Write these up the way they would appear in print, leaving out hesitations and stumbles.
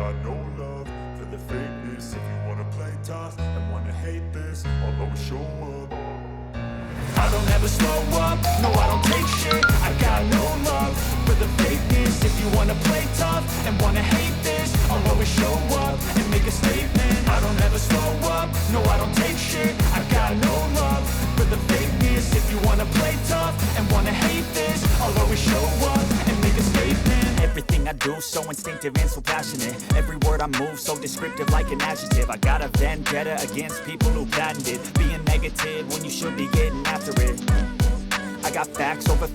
got no love for the fakeness. If you wanna play tough and wanna hate this, I'll always show up. I don't ever slow up, no I don't take shit. I got no love for the fakeness. If you wanna play tough and wanna hate this, I'll always show up and make a statement. I don't ever slow up, no I don't take shit. I got no love for the fakeness. If you wanna play tough and wanna hate this, I'll always show up and make a statement. Everything I do so instinctive and so passionate. Every word I move so descriptive like an adjective. I got a vendetta against people who patented being negative when you should be getting after it. I got facts over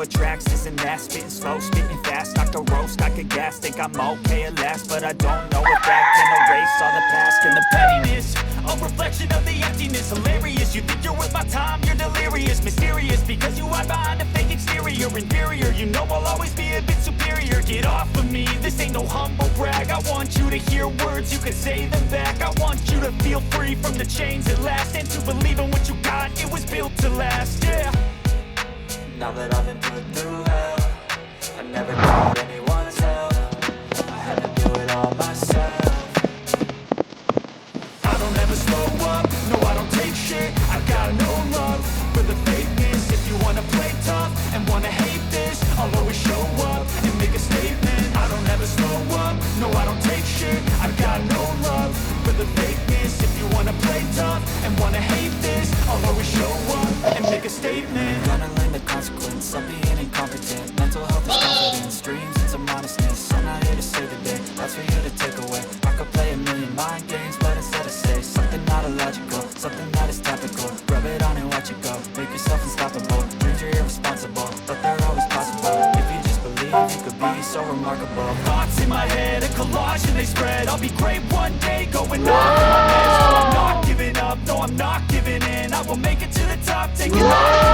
tracks, this and that. Spitting slow, spitting fast, knock the roast, I could gas. Think I'm okay at last, but I don't know if that can erase all the past. And the pettiness, a reflection of the emptiness. Hilarious, you think you're worth my time, you're delirious. Mysterious, because you hide behind a fake exterior. Inferior, you know I'll always be a bit superior. Get off of me, this ain't no humble brag. I want you to hear words, you can say them back. I want you to feel free from the chains at last, and to believe in what you got, it was built to last, yeah. Now that I've been put through hell, I never called anyone's help. I had to do it all myself. I don't ever slow up, no I don't take shit. I got no love for the fakeness. If you wanna play tough and wanna hate this, I'll always show up and make a statement. I don't ever slow up, no I don't take shit. I got no love for the fakeness. If you wanna play tough and wanna hate this, I'll always show up and make a statement. Gonna learn the consequence of being incompetent. Mental health is confidence, dreams and some honestness. I'm not here to save the day, that's for you to take away. I could play a million mind games, but instead I say something not illogical, something that is topical. Rub it on and watch it go, make yourself unstoppable. Dreams are irresponsible, but they're always possible. If you just believe, you could be so remarkable. Thoughts in my head, a collage and they spread. I'll be great one day, going off in my meds. No, I'm not giving up, no I'm not giving in. I will make it to the top, taking off.